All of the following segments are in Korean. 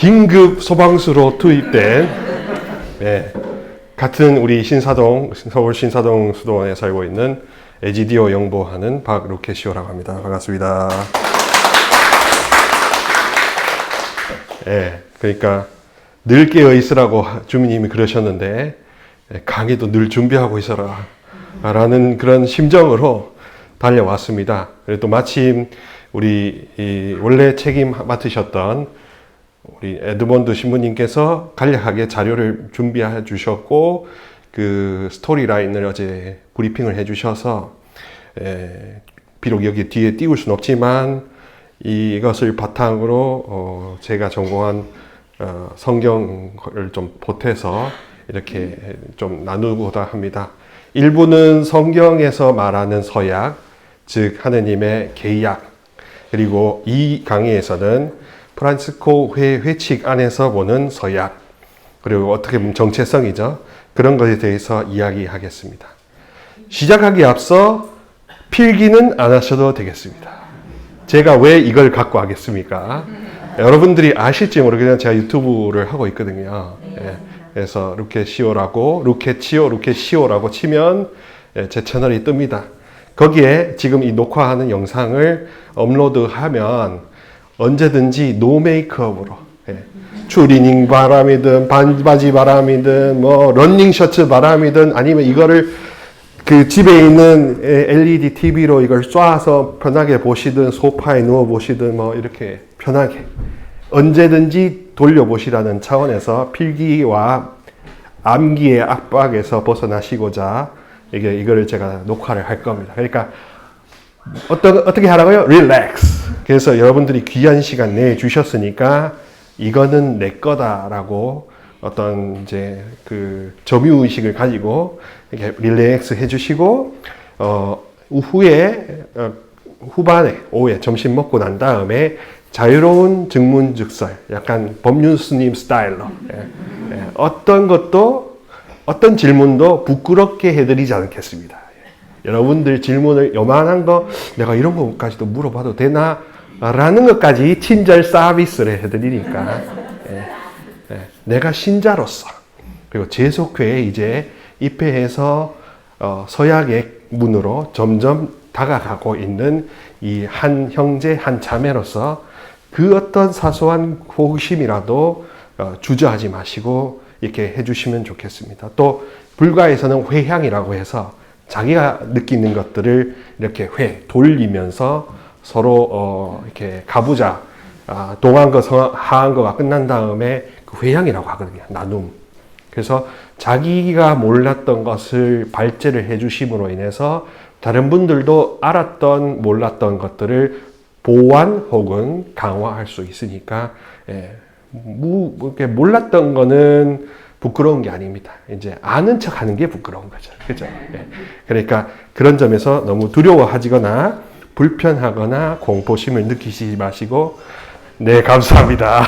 긴급 소방수로 투입된 같은 우리 서울 신사동 수도원에 살고 있는 에지디오 영보하는 박루케시오라고 합니다. 반갑습니다. 그러니까 늘 깨어 있으라고 주민님이 그러셨는데 강의도 늘 준비하고 있어라 라는 그런 심정으로 달려왔습니다. 그리고 또 마침 우리 원래 책임 맡으셨던 우리 에드먼드 신부님께서 간략하게 자료를 준비해 주셨고 그 스토리라인을 어제 브리핑을 해 주셔서 비록 여기 뒤에 띄울 수는 없지만 이것을 바탕으로 제가 전공한 성경을 좀 보태서 이렇게 좀 나누고자 합니다. 일부는 성경에서 말하는 서약, 즉 하느님의 계약, 그리고 이 강의에서는 프란시스코 회칙 안에서 보는 서약, 그리고 어떻게 보면 정체성이죠. 그런 것에 대해서 이야기하겠습니다. 시작하기에 앞서 필기는 안 하셔도 되겠습니다. 제가 왜 이걸 갖고 하겠습니까? 여러분들이 아실지 모르겠지만 제가 유튜브를 하고 있거든요. 그래서 루케치오라고 치면 제 채널이 뜹니다. 거기에 지금 이 녹화하는 영상을 업로드하면 언제든지 노 메이크업으로 추리닝 바람이든 반바지 바람이든 뭐 러닝 셔츠 바람이든 아니면 이거를 그 집에 있는 LED TV로 이걸 쏴서 편하게 보시든 소파에 누워 보시든 뭐 이렇게 편하게 언제든지 돌려보시라는 차원에서 필기와 암기의 압박에서 벗어나시고자 이거를 제가 녹화를 할 겁니다. 그러니까 어떻게 하라고요? 릴렉스. 그래서 여러분들이 귀한 시간 내주셨으니까 이거는 내 거다라고 어떤 이제 그 점유의식을 가지고 이렇게 릴렉스 해주시고 후반에 오후에 점심 먹고 난 다음에 자유로운 증문즉설, 약간 법륜스님 스타일로 어떤 질문도 부끄럽게 해드리지 않겠습니다. 여러분들 질문을 요만한 거 내가 이런 것까지도 물어봐도 되나? 라는 것까지 친절 서비스를 해드리니까 내가 신자로서 그리고 제속회에 이제 입회해서 서약의 문으로 점점 다가가고 있는 이 한 형제 한 자매로서 그 어떤 사소한 호기심이라도 주저하지 마시고 이렇게 해주시면 좋겠습니다. 또 불가에서는 회향이라고 해서 자기가 느끼는 것들을 이렇게 돌리면서 서로 이렇게 가부좌 동한 거 하한 거가 끝난 다음에 그 회향이라고 하거든요. 나눔. 그래서 자기가 몰랐던 것을 발제를 해주심으로 인해서 다른 분들도 알았던 몰랐던 것들을 보완 혹은 강화할 수 있으니까 이렇게 몰랐던 거는 부끄러운 게 아닙니다. 이제 아는 척 하는 게 부끄러운 거죠. 그죠? 그러니까 그런 점에서 너무 두려워하거나 불편하거나 공포심을 느끼시지 마시고, 네, 감사합니다.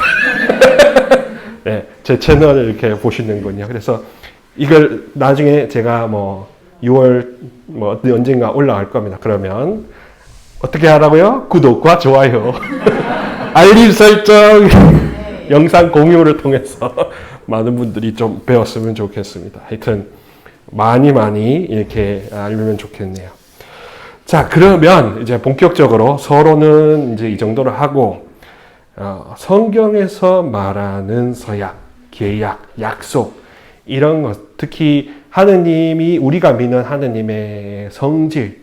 제 채널을 이렇게 보시는군요. 그래서 이걸 나중에 제가 6월 언젠가 올라갈 겁니다. 그러면 어떻게 하라고요? 구독과 좋아요, 알림 설정, 영상 공유를 통해서 많은 분들이 좀 배웠으면 좋겠습니다. 하여튼 많이 이렇게 알면 좋겠네요. 자, 그러면 이제 본격적으로 서로는 이제 이 정도로 하고 성경에서 말하는 서약, 계약, 약속 이런 것, 특히 하느님이 우리가 믿는 하느님의 성질,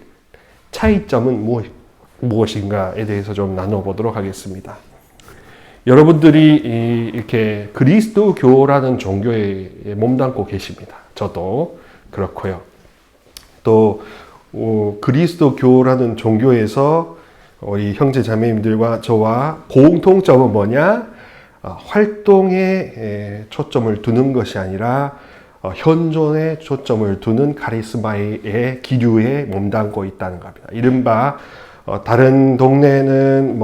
차이점은 무엇인가에 대해서 좀 나눠보도록 하겠습니다. 여러분들이 이렇게 그리스도교라는 종교에 몸담고 계십니다. 저도 그렇고요. 또 그리스도교라는 종교에서 우리 형제 자매님들과 저와 공통점은 뭐냐? 활동에 초점을 두는 것이 아니라 현존에 초점을 두는 카리스마의 기류에 몸담고 있다는 겁니다. 이른바 다른 동네는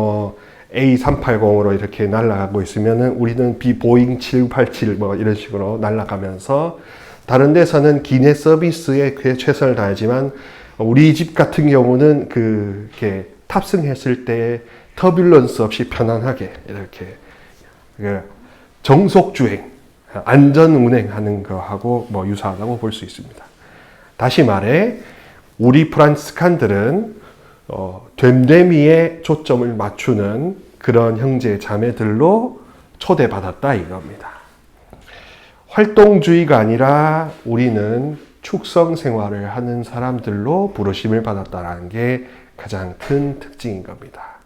A380으로 이렇게 날아가고 있으면은 우리는 보잉 787 이런 식으로 날아가면서, 다른 데서는 기내 서비스에 최선을 다하지만 우리 집 같은 경우는 이렇게 탑승했을 때 터뷸런스 없이 편안하게 이렇게 정속주행, 안전운행하는 거하고 뭐 유사하다고 볼 수 있습니다. 다시 말해 우리 프란치스칸들은 됨됨이에 초점을 맞추는 그런 형제 자매들로 초대받았다 이겁니다. 활동주의가 아니라 우리는 축성 생활을 하는 사람들로 부르심을 받았다는 게 가장 큰 특징인 겁니다.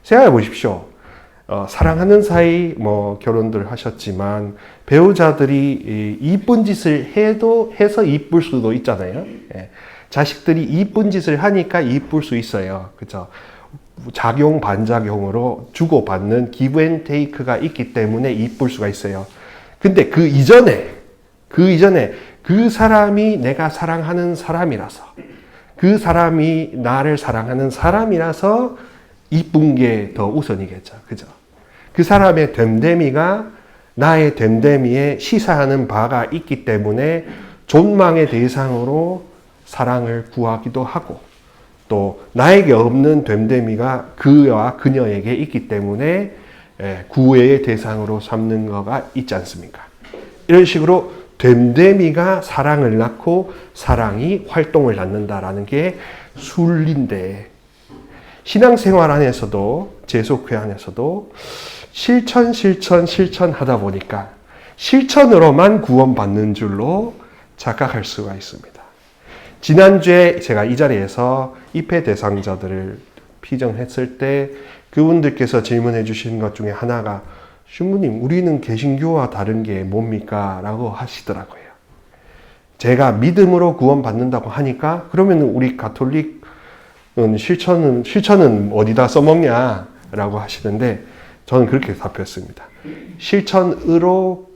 생각해 보십시오. 사랑하는 사이 결혼들 하셨지만 배우자들이 이쁜 짓을 해서 이쁠 수도 있잖아요. 예. 자식들이 이쁜 짓을 하니까 이쁠 수 있어요. 그죠? 작용 반작용으로 주고받는 기브 앤 테이크가 있기 때문에 이쁠 수가 있어요. 근데 그 이전에 그 사람이 내가 사랑하는 사람이라서, 그 사람이 나를 사랑하는 사람이라서 이쁜 게 더 우선이겠죠. 그죠? 그 사람의 됨됨이가 나의 됨됨이에 시사하는 바가 있기 때문에 존망의 대상으로 사랑을 구하기도 하고, 또 나에게 없는 됨됨이가 그와 그녀에게 있기 때문에 구애의 대상으로 삼는 거가 있지 않습니까? 이런 식으로 됨됨이가 사랑을 낳고 사랑이 활동을 낳는다라는 게 순리인데, 신앙생활 안에서도, 제속회 안에서도 실천하다 보니까 실천으로만 구원받는 줄로 착각할 수가 있습니다. 지난주에 제가 이 자리에서 입회 대상자들을 피정했을 때 그분들께서 질문해 주신 것 중에 하나가, 신부님, 우리는 개신교와 다른 게 뭡니까? 라고 하시더라고요. 제가 믿음으로 구원받는다고 하니까, 그러면 우리 가톨릭은 실천은 어디다 써먹냐? 라고 하시는데, 저는 그렇게 답했습니다. 실천으로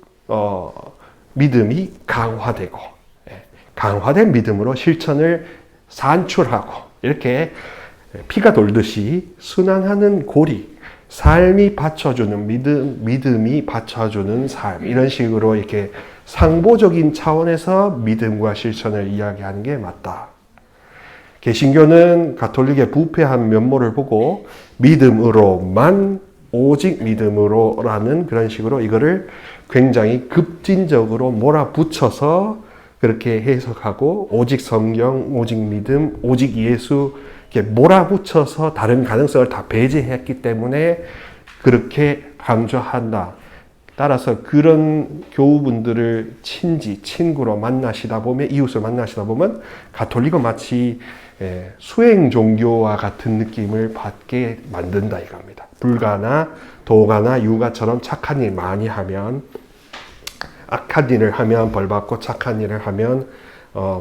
믿음이 강화되고, 강화된 믿음으로 실천을 산출하고, 이렇게 피가 돌듯이 순환하는 고리, 삶이 받쳐주는 믿음이 받쳐주는 삶, 이런 식으로 이렇게 상보적인 차원에서 믿음과 실천을 이야기하는 게 맞다. 개신교는 가톨릭의 부패한 면모를 보고 믿음으로만, 오직 믿음으로라는 그런 식으로 이거를 굉장히 급진적으로 몰아붙여서 그렇게 해석하고, 오직 성경, 오직 믿음, 오직 예수 이렇게 몰아붙여서 다른 가능성을 다 배제했기 때문에 그렇게 강조한다. 따라서 그런 교우분들을 친구로 만나시다 보면, 이웃을 만나시다 보면 가톨릭은 마치 수행 종교와 같은 느낌을 받게 만든다 이겁니다. 불가나 도가나 유가처럼 착한 일 많이 하면, 악한 일을 하면 벌 받고 착한 일을 하면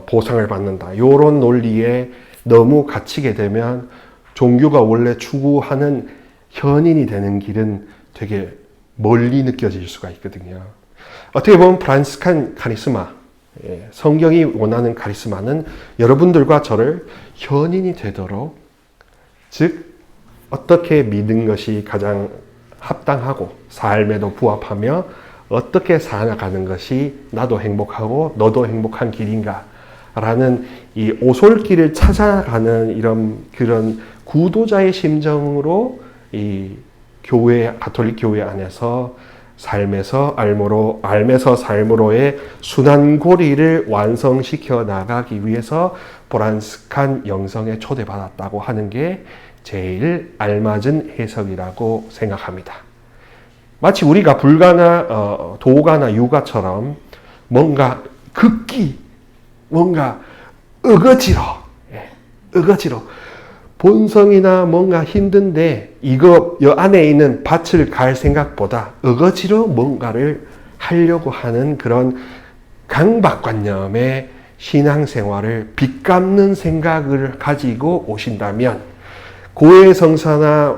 보상을 받는다. 이런 논리에 너무 갇히게 되면 종교가 원래 추구하는 현인이 되는 길은 되게 멀리 느껴질 수가 있거든요. 어떻게 보면 프란치스칸 카리스마, 성경이 원하는 카리스마는 여러분들과 저를 현인이 되도록, 즉 어떻게 믿는 것이 가장 합당하고 삶에도 부합하며 어떻게 살아가는 것이 나도 행복하고 너도 행복한 길인가 라는 이 오솔길을 찾아가는 그런 구도자의 심정으로 이 교회, 가톨릭 교회 안에서 삶에서 삶으로의 순환고리를 완성시켜 나가기 위해서 프란치스칸 영성에 초대받았다고 하는 게 제일 알맞은 해석이라고 생각합니다. 마치 우리가 불가나 도가나 유가처럼 뭔가 뭔가 어거지로 본성이나 뭔가 힘든데 이거 여 안에 있는 밭을 갈 생각보다 어거지로 뭔가를 하려고 하는 그런 강박관념의 신앙생활을 빚갚는 생각을 가지고 오신다면, 고해성사나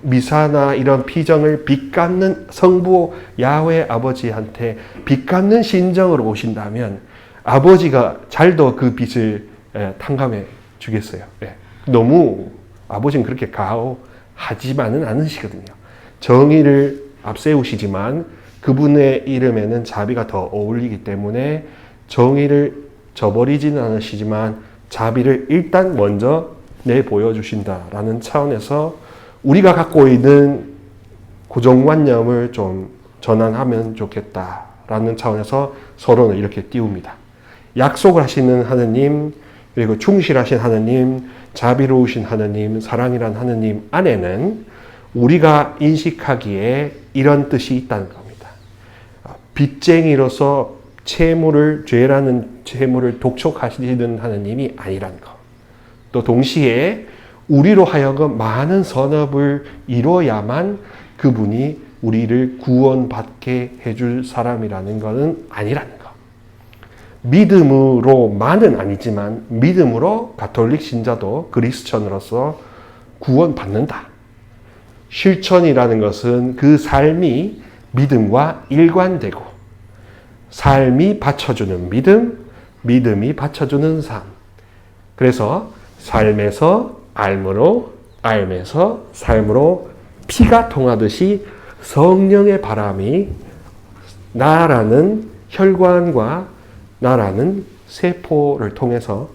미사나 이런 피정을 빚갚는 성부 야훼 아버지한테 빚갚는 심정으로 오신다면 아버지가 잘도 그 빚을 탕감해 주겠어요. 너무 아버지는 그렇게 가호하지만은 않으시거든요. 정의를 앞세우시지만 그분의 이름에는 자비가 더 어울리기 때문에 정의를 저버리지는 않으시지만 자비를 일단 먼저 내보여주신다라는 차원에서 우리가 갖고 있는 고정관념을 좀 전환하면 좋겠다라는 차원에서 서론을 이렇게 띄웁니다. 약속을 하시는 하느님, 그리고 충실하신 하느님, 자비로우신 하느님, 사랑이란 하느님 안에는 우리가 인식하기에 이런 뜻이 있다는 겁니다. 빚쟁이로서 죄라는 채무를 독촉하시는 하느님이 아니라는 것. 또 동시에 우리로 하여금 많은 선업을 이뤄야만 그분이 우리를 구원받게 해줄 사람이라는 것은 아니라는 것. 믿음으로만은 아니지만 믿음으로 가톨릭 신자도 그리스천으로서 구원받는다. 실천이라는 것은 그 삶이 믿음과 일관되고 삶이 받쳐주는 믿음, 믿음이 받쳐주는 삶. 그래서 삶에서 알므로, 알면서 삶으로 피가 통하듯이 성령의 바람이 나라는 혈관과 나라는 세포를 통해서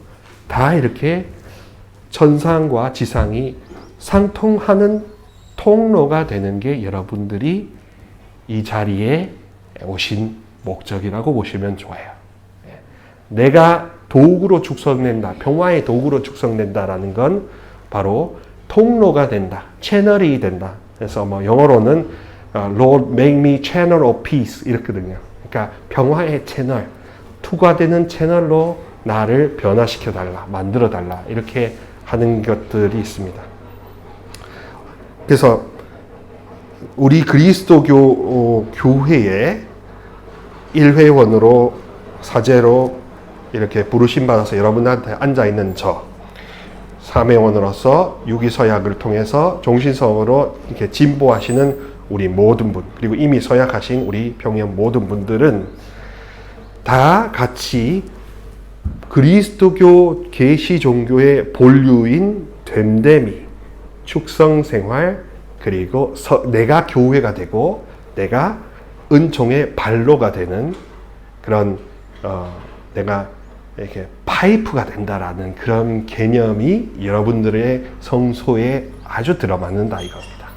다 이렇게 천상과 지상이 상통하는 통로가 되는 게 여러분들이 이 자리에 오신 목적이라고 보시면 좋아요. 내가 도구로 축성된다, 평화의 도구로 축성된다라는 건 바로 통로가 된다, 채널이 된다. 그래서 뭐 영어로는 Lord make me channel of peace 이렇거든요. 그러니까 평화의 채널, 투과되는 채널로 나를 변화시켜 달라, 만들어 달라 이렇게 하는 것들이 있습니다. 그래서 우리 그리스도교 교회의 일회원으로 사제로 이렇게 부르심 받아서 여러분한테 앉아 있는 저 사매원으로서 유기서약을 통해서 종신성으로 이렇게 진보하시는 우리 모든 분, 그리고 이미 서약하신 우리 병영 모든 분들은 다 같이 그리스도교 계시 종교의 본류인 됨됨이, 축성생활, 그리고 내가 교회가 되고 내가 은총의 발로가 되는 그런 내가 이렇게 파이프가 된다라는 그런 개념이 여러분들의 성소에 아주 들어맞는다 이겁니다.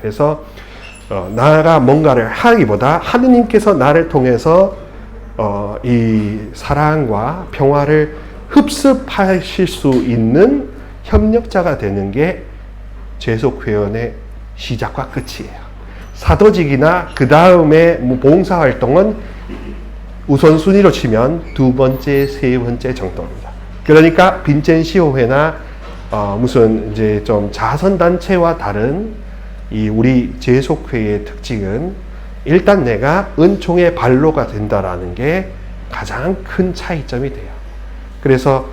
그래서 나가 뭔가를 하기보다 하느님께서 나를 통해서 이 사랑과 평화를 흡습하실 수 있는 협력자가 되는 게 재속회원의 시작과 끝이에요. 사도직이나 그 다음에 봉사활동은 우선순위로 치면 두 번째, 세 번째 정도입니다. 그러니까 빈첸시오회나 무슨 이제 좀 자선단체와 다른 이 우리 재속회의 특징은 일단 내가 은총의 발로가 된다라는 게 가장 큰 차이점이 돼요. 그래서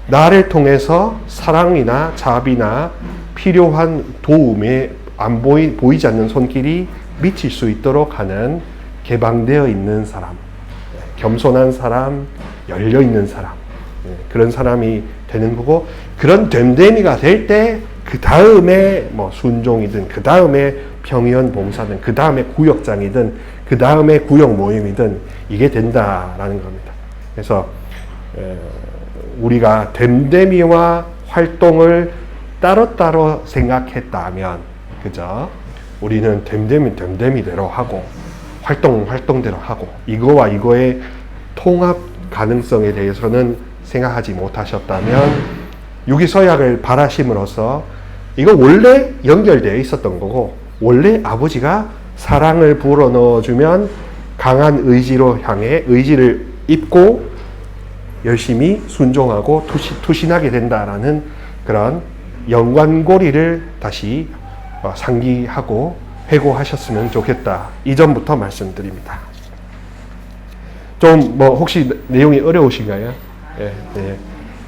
나를 통해서 사랑이나 자비나 필요한 도움에 보이지 않는 손길이 미칠 수 있도록 하는 개방되어 있는 사람, 겸손한 사람, 열려있는 사람, 그런 사람이 되는 거고, 그런 됨됨이가 될 때 그 다음에 뭐 순종이든 그 다음에 평의원 봉사든 그 다음에 구역장이든 그 다음에 구역 모임이든 이게 된다라는 겁니다. 그래서 우리가 됨됨이와 활동을 따로따로 생각했다면, 그죠? 우리는 됨됨이대로 하고 활동대로 하고 이거와 이거의 통합 가능성에 대해서는 생각하지 못하셨다면 유기서약을 바라심으로써 이거 원래 연결되어 있었던 거고, 원래 아버지가 사랑을 불어넣어주면 강한 의지로 향해 의지를 입고 열심히 순종하고 투신하게 된다라는 그런 연관고리를 다시 상기하고 회고하셨으면 좋겠다. 이전부터 말씀드립니다. 좀 뭐 혹시 내용이 어려우신가요? 네, 네.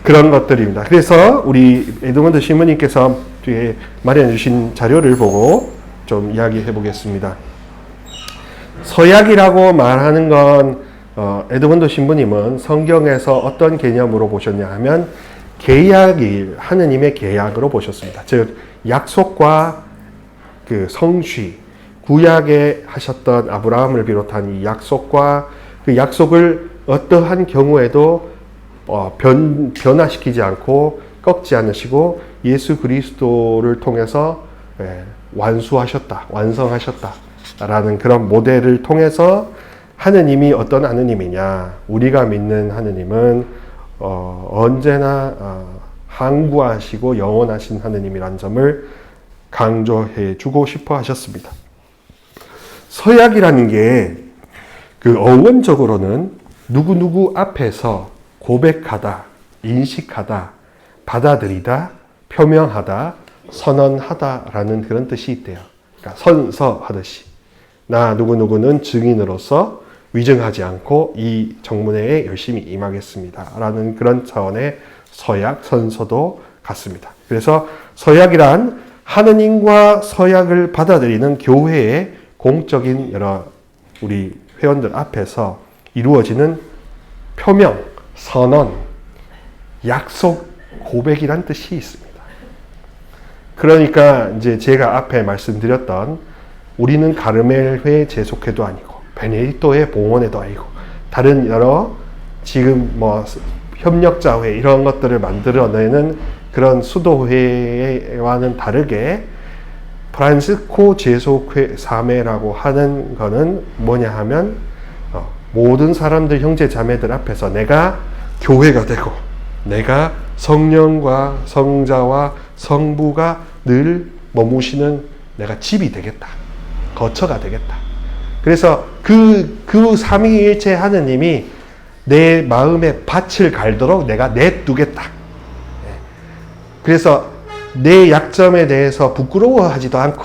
그런 것들입니다. 그래서 우리 에드먼드 신부님께서 뒤에 마련해 주신 자료를 보고 좀 이야기해 보겠습니다. 서약이라고 말하는 건 에드먼드 신부님은 성경에서 어떤 개념으로 보셨냐 하면 계약일, 하느님의 계약으로 보셨습니다. 즉 약속과 그 성취, 구약에 하셨던 아브라함을 비롯한 이 약속과 그 약속을 어떠한 경우에도 변화시키지 않고 꺾지 않으시고 예수 그리스도를 통해서 완성하셨다. 라는 그런 모델을 통해서 하느님이 어떤 하느님이냐, 우리가 믿는 하느님은 언제나 항구하시고 영원하신 하느님이라는 점을 강조해 주고 싶어 하셨습니다. 서약이라는 게 그 어원적으로는 누구누구 앞에서 고백하다, 인식하다, 받아들이다, 표명하다, 선언하다라는 그런 뜻이 있대요. 그러니까 선서하듯이 나 누구누구는 증인으로서 위증하지 않고 이 정문회에 열심히 임하겠습니다 라는 그런 차원의 서약, 선서도 같습니다. 그래서 서약이란 하느님과 서약을 받아들이는 교회의 공적인 여러 우리 회원들 앞에서 이루어지는 표명, 선언, 약속, 고백이란 뜻이 있습니다. 그러니까 이제 제가 앞에 말씀드렸던 우리는 가르멜회 제속회도 아니고 베네딕토의 봉헌회도 아니고 다른 여러 지금 뭐 협력자회 이런 것들을 만들어내는 그런 수도회와는 다르게 프란시스코 제속회 3회라고 하는 거는 뭐냐 하면 모든 사람들 형제 자매들 앞에서 내가 교회가 되고 내가 성령과 성자와 성부가 늘 머무시는 내가 집이 되겠다. 거처가 되겠다. 그래서 그 삼위일체 하느님이 내 마음에 밭을 갈도록 내가 내두겠다. 그래서 내 약점에 대해서 부끄러워하지도 않고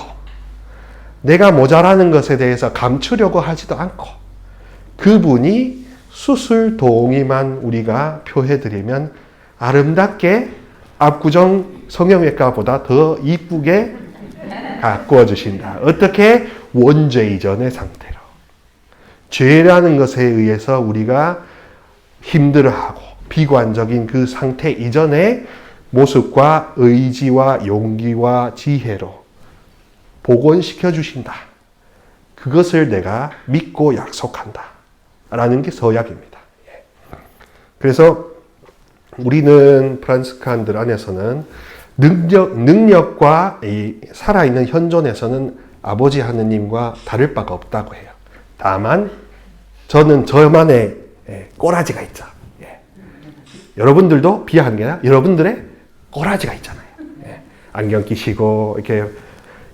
내가 모자라는 것에 대해서 감추려고 하지도 않고 그분이 수술 동의만 우리가 표해드리면 아름답게 압구정 성형외과보다 더 이쁘게 가꾸어 주신다. 어떻게? 원죄 이전의 상태로. 죄라는 것에 의해서 우리가 힘들어하고 비관적인 그 상태 이전의 모습과 의지와 용기와 지혜로 복원시켜 주신다. 그것을 내가 믿고 약속한다. 라는 게 서약입니다. 그래서 우리는 프란시스칸들 안에서는 능력과 이 살아있는 현존에서는 아버지 하느님과 다를 바가 없다고 해요. 다만 저는 저만의 꼬라지가 있죠. 여러분들도 비하하는 게 아니라 여러분들의 꼬라지가 있잖아요. 안경 끼시고 이렇게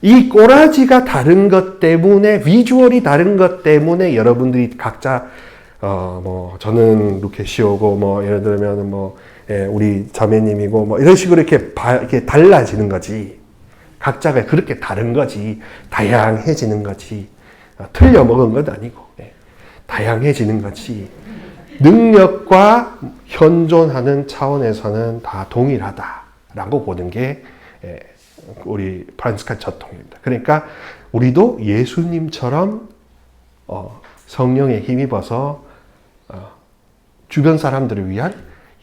이 꼬라지가 다른 것 때문에 비주얼이 다른 것 때문에 여러분들이 각자 뭐 저는 루케시오고 뭐 예를 들면 뭐 우리 자매님이고 뭐 이런 식으로 이렇게 달라지는 거지. 각자가 그렇게 다른 거지. 다양해지는 거지. 틀려 먹은 건 아니고 다양해지는 거지. 능력과 현존하는 차원에서는 다 동일하다라고 보는 게 우리 프란시스칸 전통입니다. 그러니까 우리도 예수님처럼 성령에 힘입어서 주변 사람들을 위한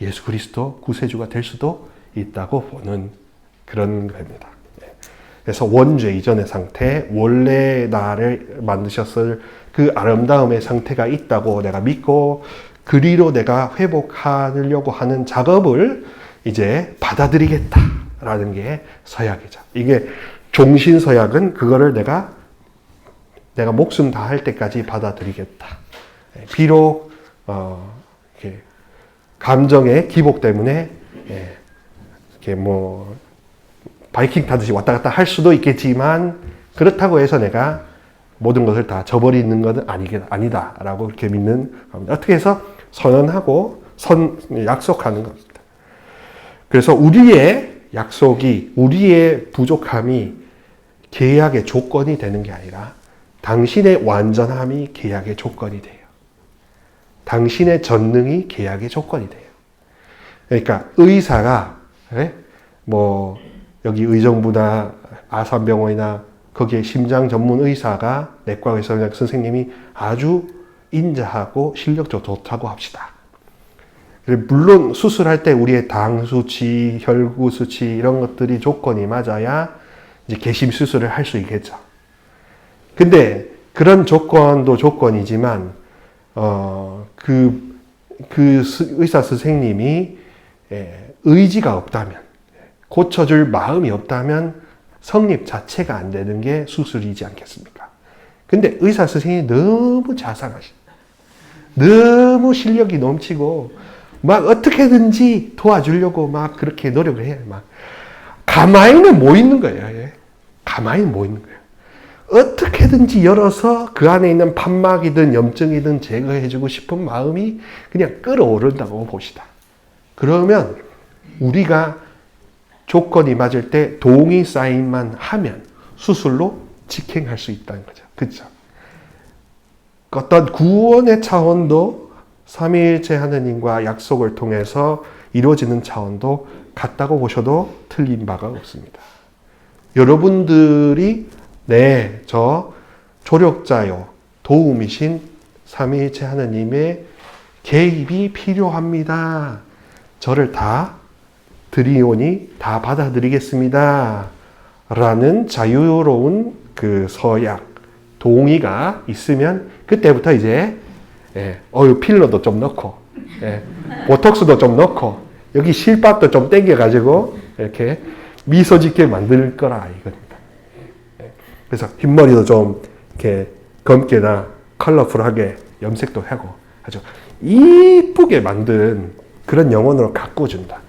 예수 그리스도 구세주가 될 수도 있다고 보는 그런 겁니다. 그래서 원죄 이전의 상태, 원래 나를 만드셨을 그 아름다움의 상태가 있다고 내가 믿고 그리로 내가 회복하려고 하는 작업을 이제 받아들이겠다라는 게 서약이죠. 이게 종신서약은 그거를 내가 목숨 다할 때까지 받아들이겠다. 비록 이렇게 감정의 기복 때문에 이렇게 뭐 바이킹 타듯이 왔다 갔다 할 수도 있겠지만 그렇다고 해서 내가 모든 것을 다 저버리는 것은 아니다라고 이렇게 믿는 겁니다. 어떻게 해서 선언하고 약속하는 겁니다. 그래서 우리의 약속이 우리의 부족함이 계약의 조건이 되는 게 아니라 당신의 완전함이 계약의 조건이 돼요. 당신의 전능이 계약의 조건이 돼요. 그러니까 의사가 뭐 여기 의정부나 아산병원이나 거기에 심장 전문 의사가 내과 의사 선생님이 아주 인자하고 실력도 좋다고 합시다. 물론 수술할 때 우리의 당 수치, 혈구 수치 이런 것들이 조건이 맞아야 이제 개심 수술을 할 수 있겠죠. 근데 그런 조건도 조건이지만 그 의사 선생님이 의지가 없다면 고쳐줄 마음이 없다면 성립 자체가 안 되는 게 수술이지 않겠습니까? 근데 의사 선생님이 너무 자상하셔. 너무 실력이 넘치고 막 어떻게든지 도와주려고 막 그렇게 노력을 해요. 막 가만히는 못 있는 거예요. 예. 가만히는 못 있는 거예요. 어떻게든지 열어서 그 안에 있는 판막이든 염증이든 제거해주고 싶은 마음이 그냥 끓어오른다고 봅시다. 그러면 우리가 조건이 맞을 때 동의 사인만 하면 수술로 직행할 수 있다는 거죠. 그렇죠? 어떤 구원의 차원도 삼위일체 하느님과 약속을 통해서 이루어지는 차원도 같다고 보셔도 틀린 바가 없습니다. 여러분들이 네, 저 조력자요, 도움이신 삼위일체 하느님의 개입이 필요합니다. 저를 다 드리오니 다 받아들이겠습니다. 라는 자유로운 그 서약, 동의가 있으면 그때부터 이제 필러도 좀 넣고 보톡스도 좀 넣고 여기 실밥도 좀 땡겨가지고 이렇게 미소 짓게 만들 거라 이겁니다. 그래서 흰머리도 좀 이렇게 검게나 컬러풀하게 염색도 하고 아주 이쁘게 만든 그런 영혼으로 가꿔준다.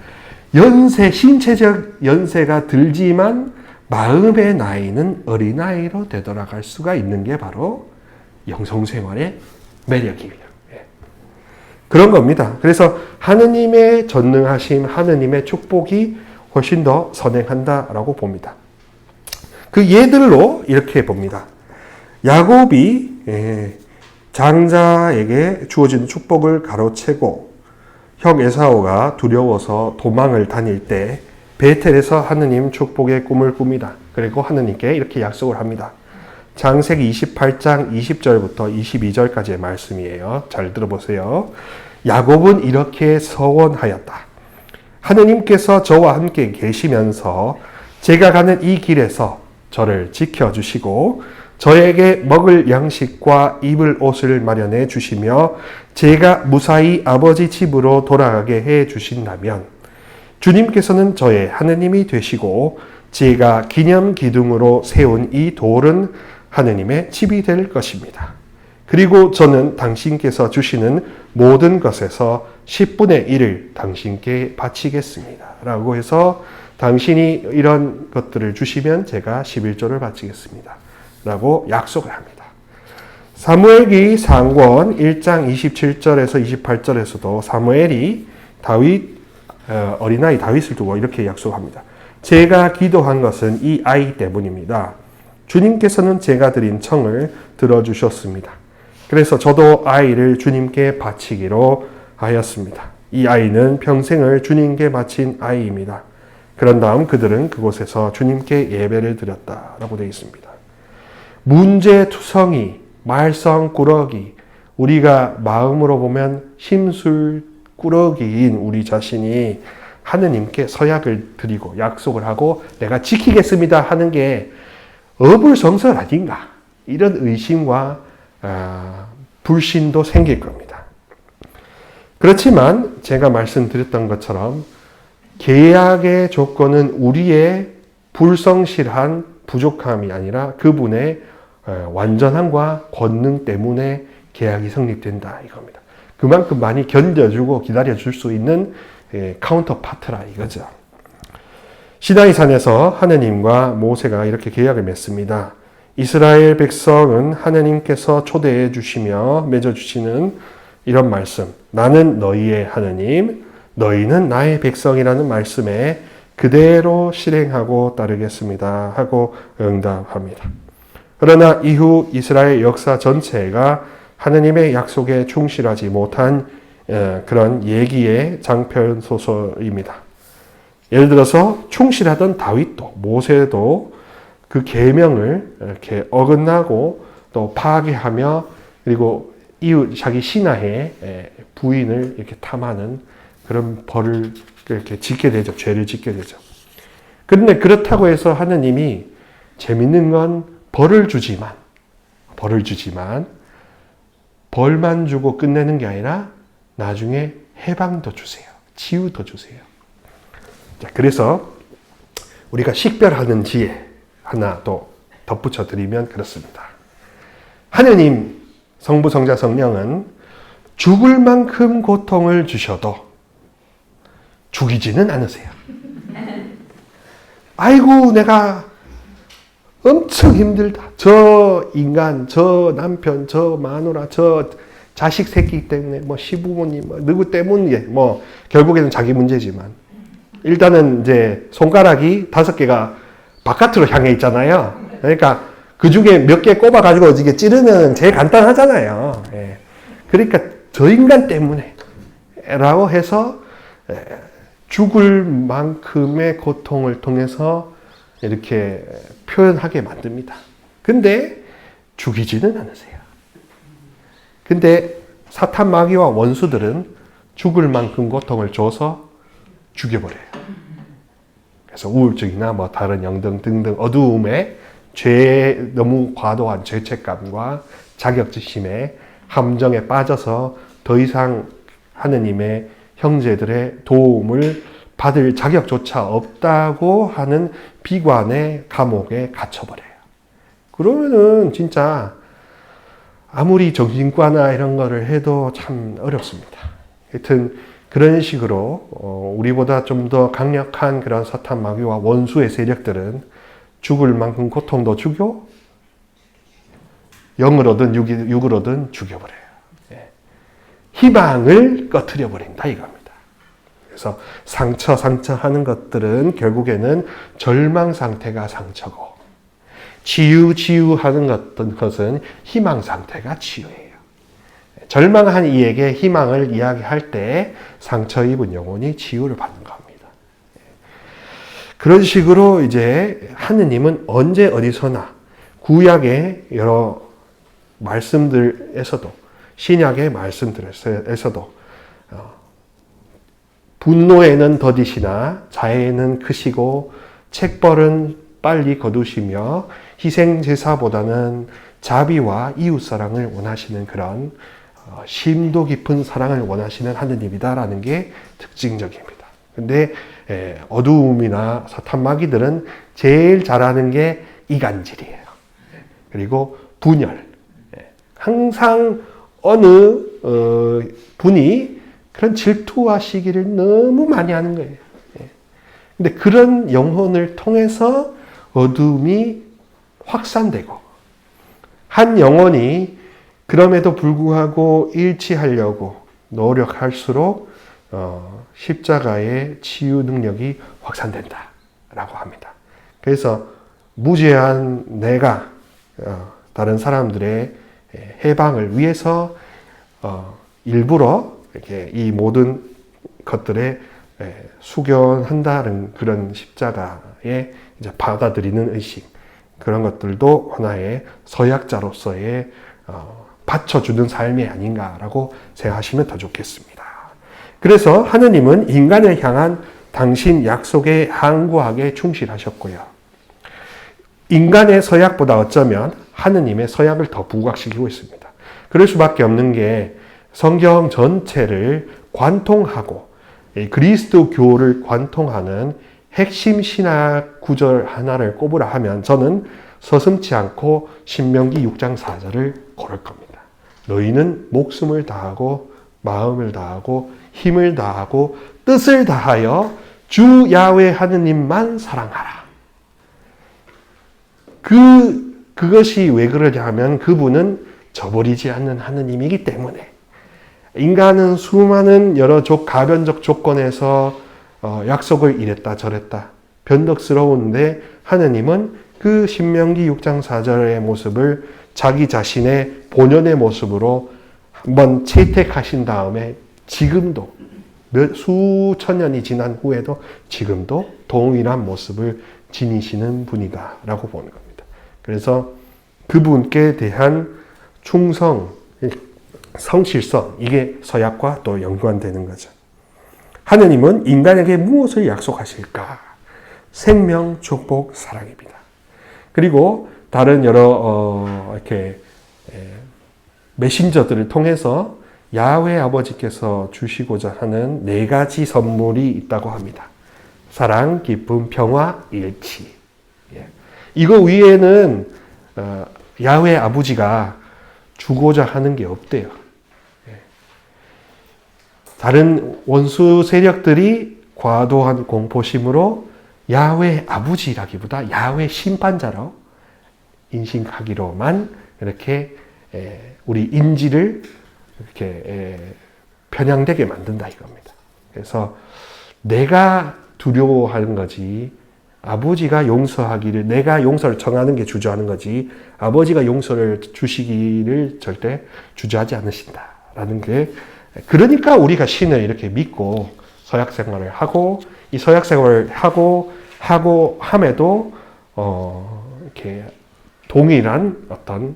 신체적 연세가 들지만 마음의 나이는 어린아이로 되돌아갈 수가 있는 게 바로 영성생활의 매력이에요. 그런 겁니다. 그래서 하느님의 전능하심, 하느님의 축복이 훨씬 더 선행한다라고 봅니다. 그 예들로 이렇게 봅니다. 야곱이 장자에게 주어진 축복을 가로채고 형 에사오가 두려워서 도망을 다닐 때 베텔에서 하느님 축복의 꿈을 꿉니다. 그리고 하느님께 이렇게 약속을 합니다. 창세기 28장 20절부터 22절까지의 말씀이에요. 잘 들어보세요. 야곱은 이렇게 서원하였다. 하느님께서 저와 함께 계시면서 제가 가는 이 길에서 저를 지켜주시고 저에게 먹을 양식과 입을 옷을 마련해 주시며 제가 무사히 아버지 집으로 돌아가게 해 주신다면 주님께서는 저의 하느님이 되시고 제가 기념 기둥으로 세운 이 돌은 하느님의 집이 될 것입니다. 그리고 저는 당신께서 주시는 모든 것에서 10분의 1을 당신께 바치겠습니다. 라고 해서 당신이 이런 것들을 주시면 제가 11조를 바치겠습니다. 라고 약속을 합니다. 사무엘기 상권 1장 27절에서 28절에서도 사무엘이 어린아이 다윗을 두고 이렇게 약속합니다. 제가 기도한 것은 이 아이 때문입니다. 주님께서는 제가 드린 청을 들어주셨습니다. 그래서 저도 아이를 주님께 바치기로 하였습니다. 이 아이는 평생을 주님께 바친 아이입니다. 그런 다음 그들은 그곳에서 주님께 예배를 드렸다라고 되어 있습니다. 문제투성이, 말썽꾸러기, 우리가 마음으로 보면 심술꾸러기인 우리 자신이 하느님께 서약을 드리고 약속을 하고 내가 지키겠습니다 하는 게 어불성설 아닌가 이런 의심과 불신도 생길 겁니다. 그렇지만 제가 말씀드렸던 것처럼 계약의 조건은 우리의 불성실한 부족함이 아니라 그분의 완전함과 권능 때문에 계약이 성립된다 이겁니다. 그만큼 많이 견뎌주고 기다려줄 수 있는 카운터 파트라 이거죠. 시나이 산에서 하느님과 모세가 이렇게 계약을 맺습니다. 이스라엘 백성은 하느님께서 초대해 주시며 맺어주시는 이런 말씀. 나는 너희의 하느님, 너희는 나의 백성이라는 말씀에 그대로 실행하고 따르겠습니다 하고 응답합니다. 그러나 이후 이스라엘 역사 전체가 하느님의 약속에 충실하지 못한 그런 얘기의 장편 소설입니다. 예를 들어서 충실하던 다윗도 모세도 그 계명을 이렇게 어긋나고 또 파괴하며 그리고 이웃 자기 신하의 부인을 이렇게 탐하는 그런 벌을 이렇게 짓게 되죠. 죄를 짓게 되죠. 그런데 그렇다고 해서 하느님이 재밌는 건 벌을 주지만 벌만 주고 끝내는 게 아니라 나중에 해방도 주세요. 치유도 주세요. 자, 그래서 우리가 식별하는 지혜 하나 또 덧붙여 드리면 그렇습니다. 하느님, 성부, 성자, 성령은 죽을 만큼 고통을 주셔도 죽이지는 않으세요. 아이고, 내가 엄청 힘들다. 저 인간, 저 남편, 저 마누라, 저 자식 새끼 때문에, 시부모님, 누구 때문에, 결국에는 자기 문제지만. 일단은 이제 손가락이 5개가 바깥으로 향해 있잖아요. 그러니까 그 중에 몇 개 꼽아가지고 이게 찌르면 제일 간단하잖아요. 예. 그러니까 저 인간 때문에 라고 해서 죽을 만큼의 고통을 통해서 이렇게 표현하게 만듭니다. 근데 죽이지는 않으세요. 근데 사탄 마귀와 원수들은 죽을 만큼 고통을 줘서 죽여버려요. 그래서 우울증이나 다른 영등 등등 어두움에 너무 과도한 죄책감과 자격지심에 함정에 빠져서 더 이상 하느님의 형제들의 도움을 받을 자격조차 없다고 하는 비관의 감옥에 gat혀버려요. 그러면은 진짜 아무리 정신과나 이런 거를 해도 참 어렵습니다. 하여튼 그런 식으로 우리보다 좀 더 강력한 그런 사탄 마귀와 원수의 세력들은 죽을 만큼 고통도 주고 영으로든 육으로든 죽여버려요. 희망을 꺼트려 버린다 이겁니다. 그래서 상처 하는 것들은 결국에는 절망 상태가 상처고 치유하는 것은 희망 상태가 치유예요. 절망한 이에게 희망을 이야기할 때 상처 입은 영혼이 치유를 받는 겁니다. 그런 식으로 이제 하느님은 언제 어디서나 구약의 여러 말씀들에서도 신약의 말씀들에서도 분노에는 더디시나 자애는 크시고 책벌은 빨리 거두시며 희생제사보다는 자비와 이웃사랑을 원하시는 그런 심도 깊은 사랑을 원하시는 하느님이다라는 게 특징적입니다. 근데 어두움이나 사탄 마귀들은 제일 잘하는 게 이간질이에요. 그리고 분열. 항상 어느 분이 그런 질투와 시기를 너무 많이 하는 거예요. 근데 그런 영혼을 통해서 어둠이 확산되고 한 영혼이 그럼에도 불구하고 일치하려고 노력할수록 십자가의 치유 능력이 확산된다라고 합니다. 그래서 무죄한 내가 다른 사람들의 해방을 위해서 일부러 이렇게 이 모든 것들에 수견한다는 그런 십자가에 이제 받아들이는 의식, 그런 것들도 하나의 서약자로서의 받쳐주는 삶이 아닌가라고 생각하시면 더 좋겠습니다. 그래서 하느님은 인간을 향한 당신 약속에 항구하게 충실하셨고요. 인간의 서약보다 어쩌면 하느님의 서약을 더 부각시키고 있습니다. 그럴 수밖에 없는 게 성경 전체를 관통하고 그리스도교를 관통하는 핵심 신학 구절 하나를 꼽으라 하면 저는 서슴지 않고 신명기 6장 4절을 고를 겁니다. 너희는 목숨을 다하고 마음을 다하고 힘을 다하고 뜻을 다하여 주 야훼 하느님만 사랑하라. 그것이 왜 그러냐 하면 그분은 저버리지 않는 하느님이기 때문에 인간은 수많은 여러 가변적 조건에서 약속을 이랬다 저랬다 변덕스러운데 하느님은 그 신명기 6장 4절의 모습을 자기 자신의 본연의 모습으로 한번 채택하신 다음에 지금도 수천 년이 지난 후에도 지금도 동일한 모습을 지니시는 분이다 라고 보는 겁니다. 그래서 그분께 대한 충성, 성실성, 이게 서약과 또 연관되는 거죠. 하느님은 인간에게 무엇을 약속하실까? 생명, 축복, 사랑입니다. 그리고 다른 여러 이렇게 메신저들을 통해서 야훼 아버지께서 주시고자 하는 4가지 선물이 있다고 합니다. 사랑, 기쁨, 평화, 일치. 이거 위에는 야훼 아버지가 주고자 하는 게 없대요. 다른 원수 세력들이 과도한 공포심으로 야훼 아버지라기보다 야훼 심판자로 인식하기로만 이렇게 우리 인지를 이렇게 편향되게 만든다 이겁니다. 그래서 내가 두려워하는 거지 아버지가 용서하기를 내가 용서를 청하는 게 주저하는 거지 아버지가 용서를 주시기를 절대 주저하지 않으신다라는 게 그러니까 우리가 신을 이렇게 믿고 서약 생활을 하고 이 서약 생활을 하고 함에도 이렇게 동일한 어떤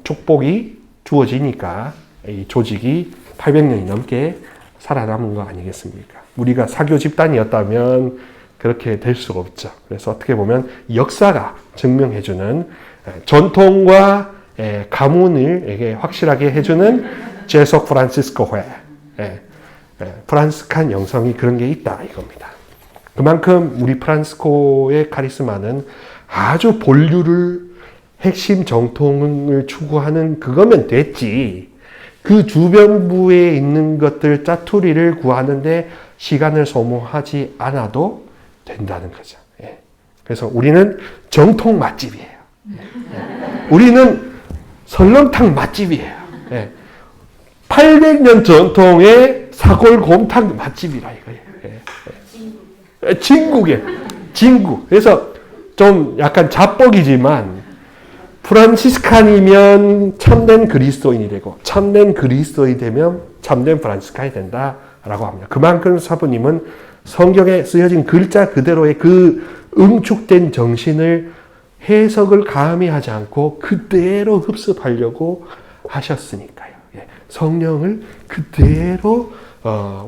축복이 주어지니까 이 조직이 800년이 넘게 살아남은 거 아니겠습니까? 우리가 사교 집단이었다면 그렇게 될 수가 없죠. 그래서 어떻게 보면 역사가 증명해주는 전통과 가문을 확실하게 해주는 제석 프란시스코 회, 프란스칸 영성이 그런 게 있다 이겁니다. 그만큼 우리 프란시스코의 카리스마는 아주 본류를 핵심 정통을 추구하는 그거면 됐지. 그 주변부에 있는 것들 짜투리를 구하는데 시간을 소모하지 않아도 된다는 거죠. 그래서 우리는 정통 맛집이에요. 우리는 설렁탕 맛집이에요. 800년 전통의 사골곰탕 맛집이라 이거예요. 진국. 그래서 좀 약간 자뻑이지만 프란시스칸이면 참된 그리스도인이 되고 참된 그리스도인이 되면 참된 프란시스칸이 된다라고 합니다. 그만큼 사부님은 성경에 쓰여진 글자 그대로의 그 응축된 정신을 해석을 감히 하지 않고 그대로 흡습하려고 하셨으니까요. 성령을 그대로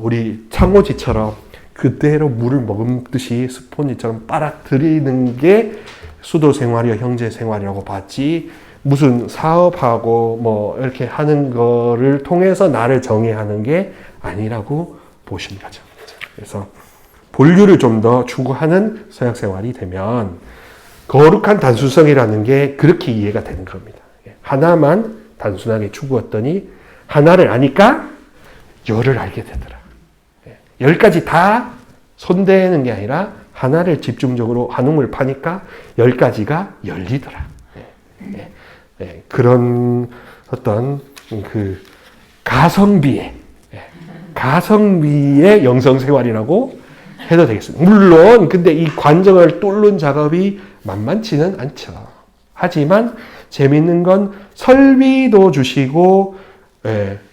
우리 창호지처럼 그대로 물을 먹듯이 스폰지처럼 빨아들이는 게 수도 생활이요 형제 생활이라고 봤지 무슨 사업하고 뭐 이렇게 하는 거를 통해서 나를 정의하는 게 아니라고 보신 거죠. 그래서 본류를 좀 더 추구하는 서약 생활이 되면 거룩한 단순성이라는 게 그렇게 이해가 되는 겁니다. 하나만 단순하게 추구했더니 하나를 아니까 열을 알게 되더라. 10가지 다 손대는 게 아니라 하나를 집중적으로 한움을 파니까 10가지가 열리더라. 그런 어떤 그 가성비의 영성생활이라고 해도 되겠습니다. 물론 근데 이 관정을 뚫는 작업이 만만치는 않죠. 하지만 재밌는 건 설비도 주시고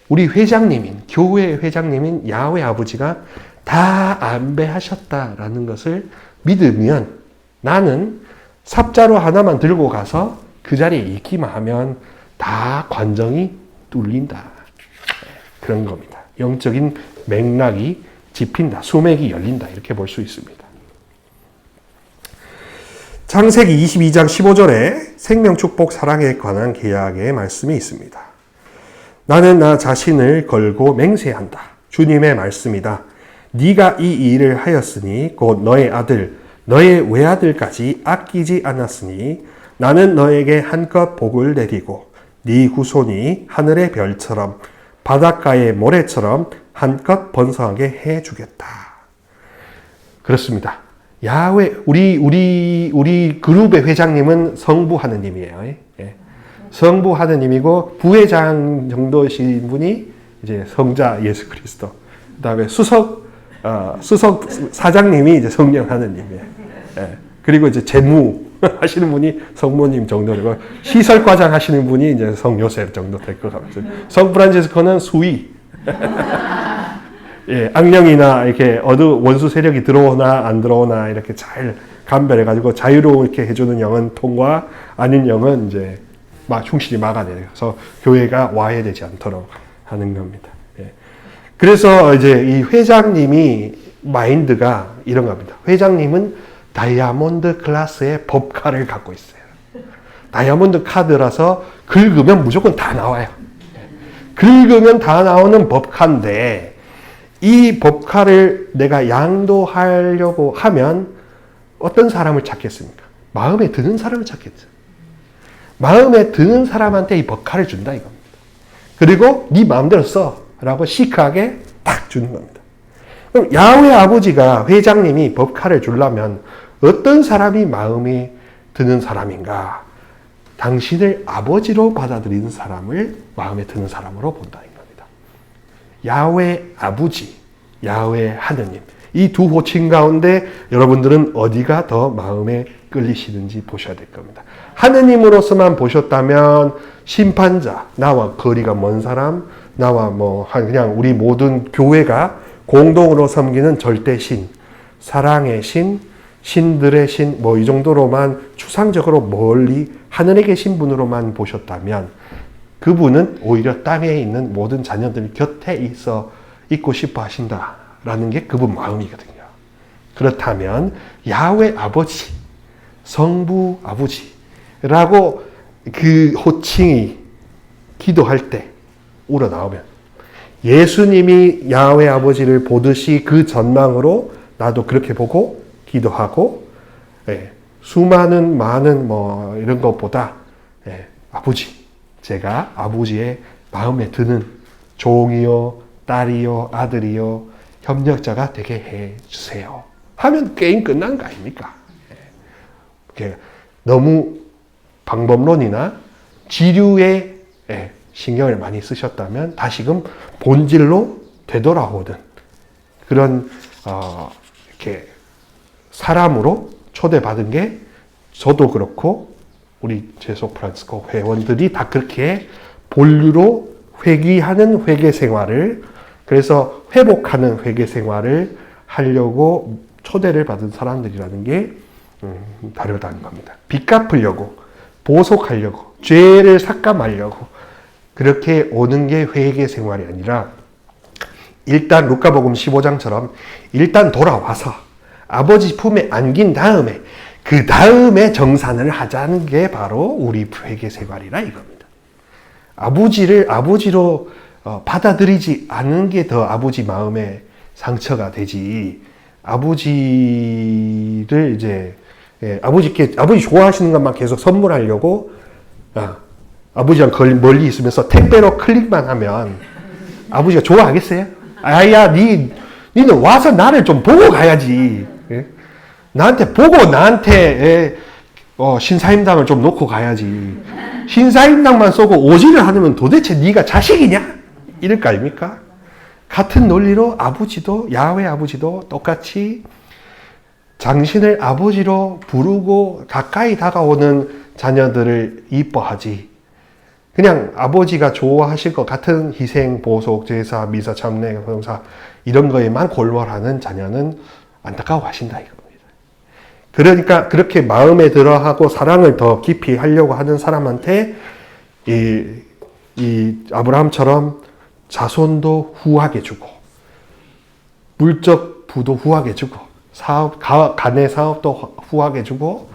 우리 회장님인 교회 회장님인 야훼 아버지가 다 안배하셨다라는 것을 믿으면 나는 삽자루 하나만 들고 가서 그 자리에 있기만 하면 다 관정이 뚫린다. 그런 겁니다. 영적인 맥락이 짚힌다. 수맥이 열린다. 이렇게 볼 수 있습니다. 창세기 22장 15절에 생명축복 사랑에 관한 계약의 말씀이 있습니다. 나는 나 자신을 걸고 맹세한다. 주님의 말씀이다. 네가 이 일을 하였으니 곧 너의 아들, 너의 외아들까지 아끼지 않았으니 나는 너에게 한껏 복을 내리고 네 후손이 하늘의 별처럼 바닷가의 모래처럼 한껏 번성하게 해주겠다. 그렇습니다. 야훼 우리 그룹의 회장님은 성부 하느님이에요. 성부 하느님이고 부회장 정도신 분이 이제 성자 예수 그리스도. 그다음에 수석 사장님이 이제 성령 하느님이에요. 그리고 이제 재무 하시는 분이 성모님 정도 되고 시설과장 하시는 분이 이제 성 요셉 정도 될 것 같아요. 성 프란치스코는 수위. 악령이나 이렇게 원수 세력이 들어오나 안 들어오나 이렇게 잘 감별해가지고 자유롭게 해주는 영은 통과, 아닌 영은 이제 충실히 막아내서 교회가 와해되지 않도록 하는 겁니다. 그래서 이제 이 회장님이 마인드가 이런 겁니다. 회장님은 다이아몬드 클래스의 법카를 갖고 있어요. 다이아몬드 카드라서 긁으면 무조건 다 나와요. 긁으면 다 나오는 법카인데 이 법카를 내가 양도하려고 하면 어떤 사람을 찾겠습니까? 마음에 드는 사람을 찾겠죠. 마음에 드는 사람한테 이 법카를 준다 이겁니다. 그리고 네 마음대로 써 라고 시크하게 딱 주는 겁니다. 그럼 야훼 아버지가 회장님이 법카를 주려면 어떤 사람이 마음에 드는 사람인가? 당신을 아버지로 받아들이는 사람을 마음에 드는 사람으로 본다는 겁니다. 야훼 아버지, 야훼 하느님, 이 두 호칭 가운데 여러분들은 어디가 더 마음에 끌리시는지 보셔야 될 겁니다. 하느님으로서만 보셨다면 심판자, 나와 거리가 먼 사람, 나와 그냥 우리 모든 교회가 공동으로 섬기는 절대신, 사랑의 신, 신들의 신, 이 정도로만 추상적으로 멀리 하늘에 계신 분으로만 보셨다면 그분은 오히려 땅에 있는 모든 자녀들 곁에 있고 싶어 하신다라는 게 그분 마음이거든요. 그렇다면 야훼 아버지, 성부 아버지라고 그 호칭이 기도할 때 우러나오면 예수님이 야훼 아버지를 보듯이 그 전망으로 나도 그렇게 보고 기도하고, 수많은 많은 이런 것보다 아버지, 제가 아버지의 마음에 드는 종이요, 딸이요, 아들이요, 협력자가 되게 해주세요 하면 게임 끝난 거 아닙니까? 너무 방법론이나 지류에 신경을 많이 쓰셨다면 다시금 본질로 되돌아오는 그런 이렇게 사람으로 초대받은 게 저도 그렇고 우리 제소 프란시스코 회원들이 다 그렇게 본류로 회귀하는 회개 생활을, 그래서 회복하는 회개 생활을 하려고 초대를 받은 사람들이라는 게 다르다는 겁니다. 빚 갚으려고, 보속하려고, 죄를 삭감하려고 그렇게 오는 게 회개 생활이 아니라 일단 루카복음 15장처럼 일단 돌아와서 아버지 품에 안긴 다음에 그 다음에 정산을 하자는 게 바로 우리 회개 생활이라 이겁니다. 아버지를 아버지로 받아들이지 않는 게 더 아버지 마음에 상처가 되지, 아버지를 이제 아버지 좋아하시는 것만 계속 선물하려고 아버지랑 멀리 있으면서 택배로 클릭만 하면 아버지가 좋아하겠어요? 아야, 니는 와서 나를 좀 보고 가야지. 나한테 보고 나한테 신사임당을 좀 놓고 가야지. 신사임당만 쏘고 오지를 않으면 도대체 네가 자식이냐? 이럴 거 아닙니까? 같은 논리로 아버지도, 야훼 아버지도 똑같이 당신을 아버지로 부르고 가까이 다가오는 자녀들을 이뻐하지, 그냥 아버지가 좋아하실 것 같은 희생, 보속, 제사, 미사, 참례, 헌사 이런 거에만 골몰하는 자녀는 안타까워 하신다 이겁니다. 그러니까 그렇게 마음에 들어하고 사랑을 더 깊이 하려고 하는 사람한테 이 아브라함처럼 자손도 후하게 주고 물적 부도 후하게 주고 간의 사업도 후하게 주고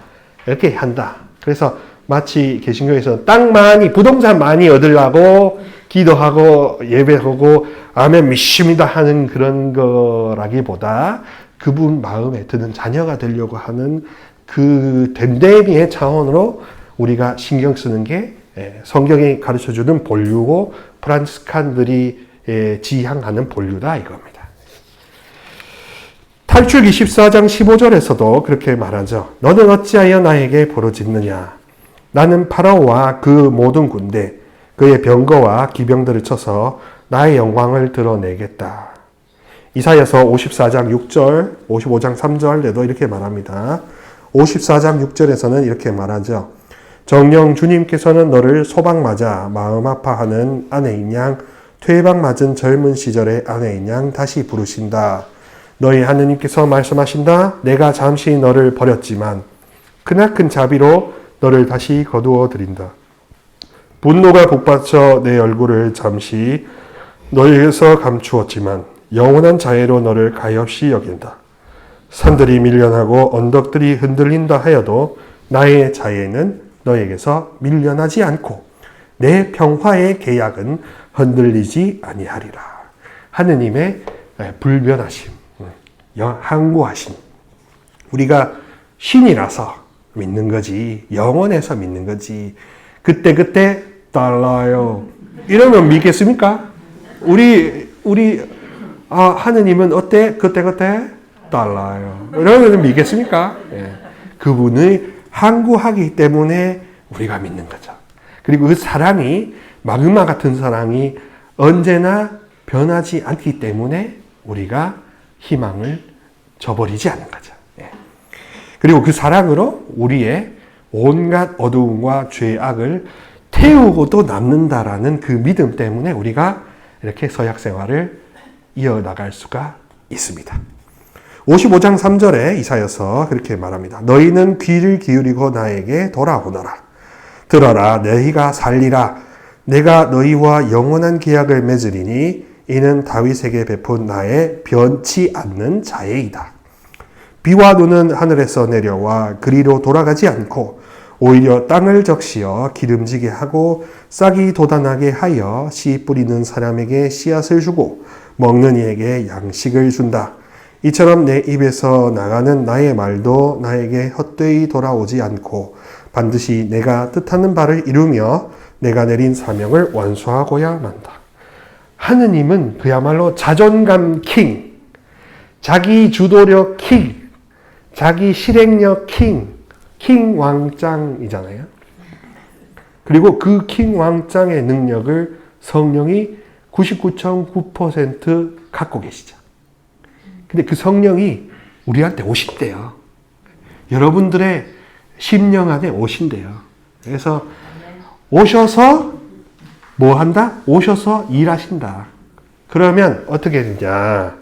이렇게 한다. 그래서 마치 개신교에서 땅 많이, 부동산 많이 얻으려고 기도하고 예배하고 아멘 믿습니다 하는 그런 거라기보다 그분 마음에 드는 자녀가 되려고 하는 그 됨됨이의 차원으로 우리가 신경 쓰는 게 성경이 가르쳐주는 본류고 프란시스칸들이 지향하는 본류다 이겁니다. 탈출기 14장 15절에서도 그렇게 말하죠. 너는 어찌하여 나에게 부르짖느냐. 나는 파라오와 그 모든 군대, 그의 병거와 기병들을 쳐서 나의 영광을 드러내겠다. 이사야서 54장 6절, 55장 3절에도 이렇게 말합니다. 54장 6절에서는 이렇게 말하죠. 정녕 주님께서는 너를 소방 맞아 마음 아파하는 아내인 양, 퇴방 맞은 젊은 시절의 아내인 양 다시 부르신다. 너희 하느님께서 말씀하신다. 내가 잠시 너를 버렸지만 크나큰 자비로 너를 다시 거두어 드린다. 분노가 북받쳐 내 얼굴을 잠시 너에게서 감추었지만 영원한 자애로 너를 가엾이 여긴다. 산들이 밀려나고 언덕들이 흔들린다 하여도 나의 자애는 너에게서 밀려나지 않고 내 평화의 계약은 흔들리지 아니하리라. 하느님의 불변하심, 항구하심. 우리가 신이라서 믿는 거지, 영원해서 믿는 거지. 그때그때 달라요. 이러면 믿겠습니까? 하느님은 어때? 그때? 달라요. 이러면 믿겠습니까? 예. 그분을 항구하기 때문에 우리가 믿는 거죠. 그리고 그 사랑이, 마그마 같은 사랑이 언제나 변하지 않기 때문에 우리가 희망을 저버리지 않는 거죠. 예. 그리고 그 사랑으로 우리의 온갖 어두움과 죄악을 태우고도 남는다라는 그 믿음 때문에 우리가 이렇게 서약 생활을 이어나갈 수가 있습니다. 55장 3절에 이사야서 그렇게 말합니다. 너희는 귀를 기울이고 나에게 돌아오너라. 들어라, 너희가 살리라. 내가 너희와 영원한 계약을 맺으리니 이는 다윗에게 베푼 나의 변치 않는 자애이다. 비와 눈은 하늘에서 내려와 그리로 돌아가지 않고 오히려 땅을 적시어 기름지게 하고 싹이 돋아나게 하여 씨 뿌리는 사람에게 씨앗을 주고 먹는 이에게 양식을 준다. 이처럼 내 입에서 나가는 나의 말도 나에게 헛되이 돌아오지 않고 반드시 내가 뜻하는 바를 이루며 내가 내린 사명을 완수하고야 만다. 하느님은 그야말로 자존감 킹, 자기 주도력 킹, 자기 실행력 킹 왕짱이잖아요. 그리고 그 킹 왕짱의 능력을 성령이 99.9% 갖고 계시죠. 근데 그 성령이 우리한테 오신대요. 여러분들의 심령 안에 오신대요. 그래서 오셔서 뭐 한다? 오셔서 일하신다. 그러면 어떻게 되냐?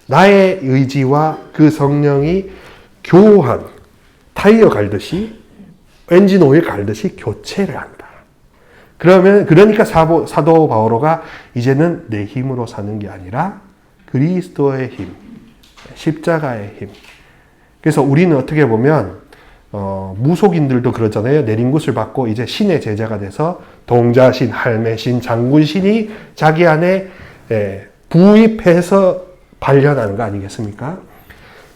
나의 의지와 그 성령이 교환, 타이어 갈듯이, 엔진 오일 갈듯이 교체를 한다. 그러니까 사도 바오로가 이제는 내 힘으로 사는 게 아니라 그리스도의 힘, 십자가의 힘. 그래서 우리는 어떻게 보면 무속인들도 그러잖아요. 내린 굿을 받고 이제 신의 제자가 돼서 동자신, 할매신, 장군신이 자기 안에 부입해서 발현하는 거 아니겠습니까?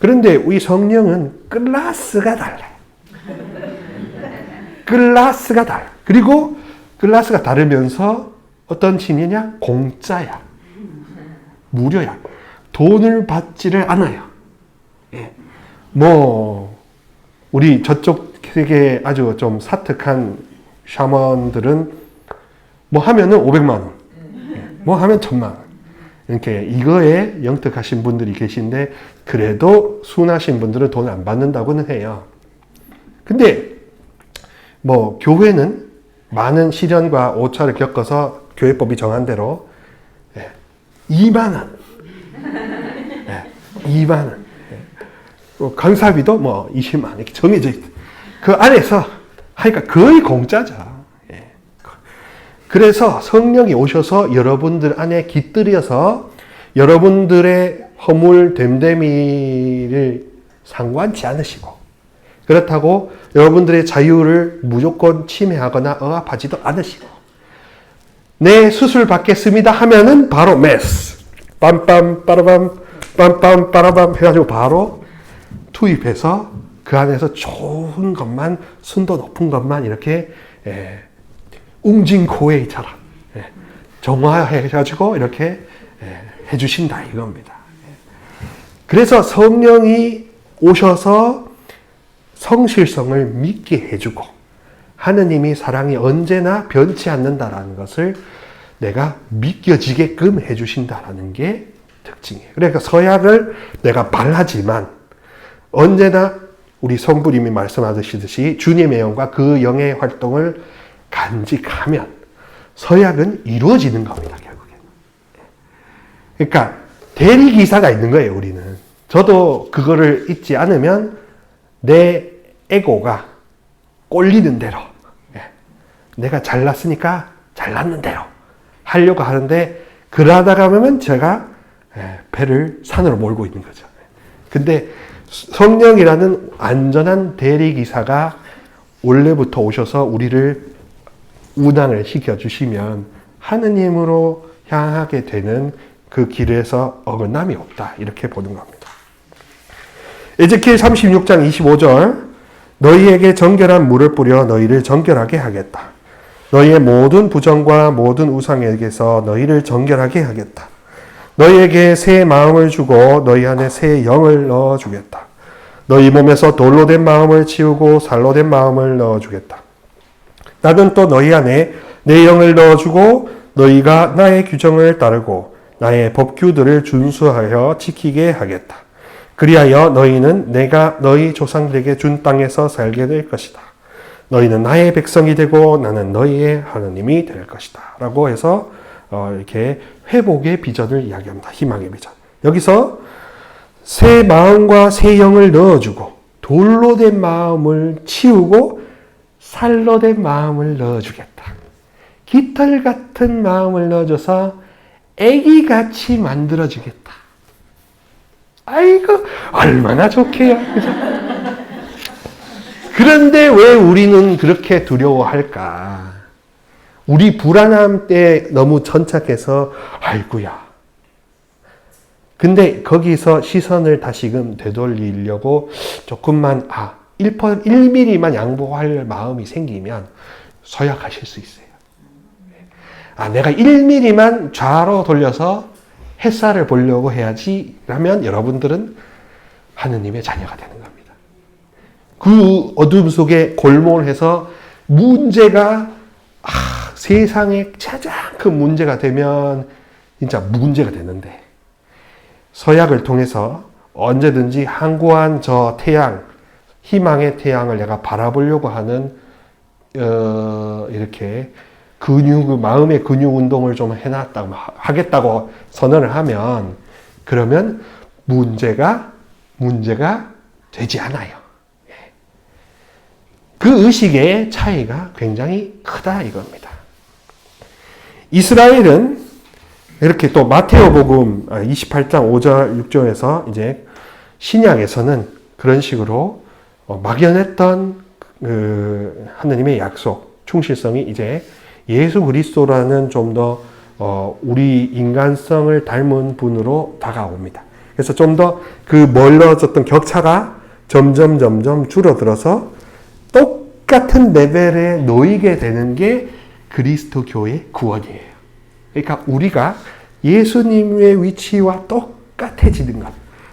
그런데 우리 성령은 클래스가 달라요. 클래스가 달라요. 그리고 클래스가 다르면서 어떤 신이냐? 공짜야. 무료야. 돈을 받지를 않아요. 예. 우리 저쪽 세계 아주 좀 사특한 샤먼들은 하면은 500만 원. 하면 1000만 원. 이렇게 이거에 영특하신 분들이 계신데 그래도 순하신 분들은 돈을 안 받는다고는 해요. 근데 교회는 많은 시련과 오차를 겪어서 교회법이 정한 대로 2만 원. 2만 원. 강사비도 20만 원 이렇게 정해져 있다. 그 안에서 하니까 거의 공짜죠. 그래서 성령이 오셔서 여러분들 안에 깃들여서 여러분들의 허물 됨됨이를 상관치 않으시고 그렇다고 여러분들의 자유를 무조건 침해하거나 억압하지도 않으시고 네, 수술 받겠습니다 하면은 바로 메스 빰빰 빠라밤 빰빰 빠라밤 해가지고 바로 투입해서 그 안에서 좋은 것만 순도 높은 것만 이렇게 웅진코웨이처럼 정화해가지고 이렇게 해주신다 이겁니다. 그래서 성령이 오셔서 성실성을 믿게 해주고 하느님이 사랑이 언제나 변치 않는다라는 것을 내가 믿겨지게끔 해주신다라는 게 특징이에요. 그러니까 서약을 내가 말하지만 언제나 우리 성부님이 말씀하시듯이 주님의 영과 그 영의 활동을 간직하면 서약은 이루어지는 겁니다, 결국에. 그러니까 대리기사가 있는 거예요, 우리는. 저도 그거를 잊지 않으면 내 에고가 꼴리는 대로 내가 잘났으니까 잘났는 대로 하려고 하는데 그러다가 보면 제가 배를 산으로 몰고 있는 거죠. 근데 성령이라는 안전한 대리기사가 원래부터 오셔서 우리를 운항을 시켜주시면 하느님으로 향하게 되는 그 길에서 어긋남이 없다. 이렇게 보는 겁니다. 에제키엘 36장 25절 너희에게 정결한 물을 뿌려 너희를 정결하게 하겠다. 너희의 모든 부정과 모든 우상에게서 너희를 정결하게 하겠다. 너희에게 새 마음을 주고 너희 안에 새 영을 넣어주겠다. 너희 몸에서 돌로 된 마음을 치우고 살로 된 마음을 넣어주겠다. 나는 또 너희 안에 내 영을 넣어주고 너희가 나의 규정을 따르고 나의 법규들을 준수하여 지키게 하겠다. 그리하여 너희는 내가 너희 조상들에게 준 땅에서 살게 될 것이다. 너희는 나의 백성이 되고 나는 너희의 하나님이 될 것이다. 라고 해서 이렇게 회복의 비전을 이야기합니다. 희망의 비전. 여기서 새 마음과 새 영을 넣어주고 돌로 된 마음을 치우고 살로 된 마음을 넣어주겠다. 깃털 같은 마음을 넣어줘서 애기같이 만들어주겠다. 아이고 얼마나 좋게요. 그죠? 그런데 왜 우리는 그렇게 두려워할까? 우리 불안함 때 너무 전착해서 아이고야. 근데 거기서 시선을 다시금 되돌리려고 조금만 1mm만 양보할 마음이 생기면 서약하실 수 있어요. 내가 1mm만 좌로 돌려서 햇살을 보려고 해야지 라면 여러분들은 하느님의 자녀가 되는 겁니다. 그 어둠 속에 골몰해서 문제가 세상에 가장 큰 문제가 되면 진짜 문제가 되는데 서약을 통해서 언제든지 항구한 저 태양, 희망의 태양을 내가 바라보려고 하는 이렇게 마음의 근육 운동을 좀 하겠다고 선언을 하면 그러면 문제가 되지 않아요. 그 의식의 차이가 굉장히 크다 이겁니다. 이스라엘은 이렇게 또 마테오복음 28장 5절 6절에서 이제 신약에서는 그런 식으로 막연했던 하느님의 약속, 충실성이 이제 예수 그리스도라는 좀 더 우리 인간성을 닮은 분으로 다가옵니다. 그래서 좀 더 그 멀어졌던 격차가 점점 줄어들어서 똑같은 레벨에 놓이게 되는 게 그리스도교의 구원이에요. 그러니까 우리가 예수님의 위치와 똑같아지는 것,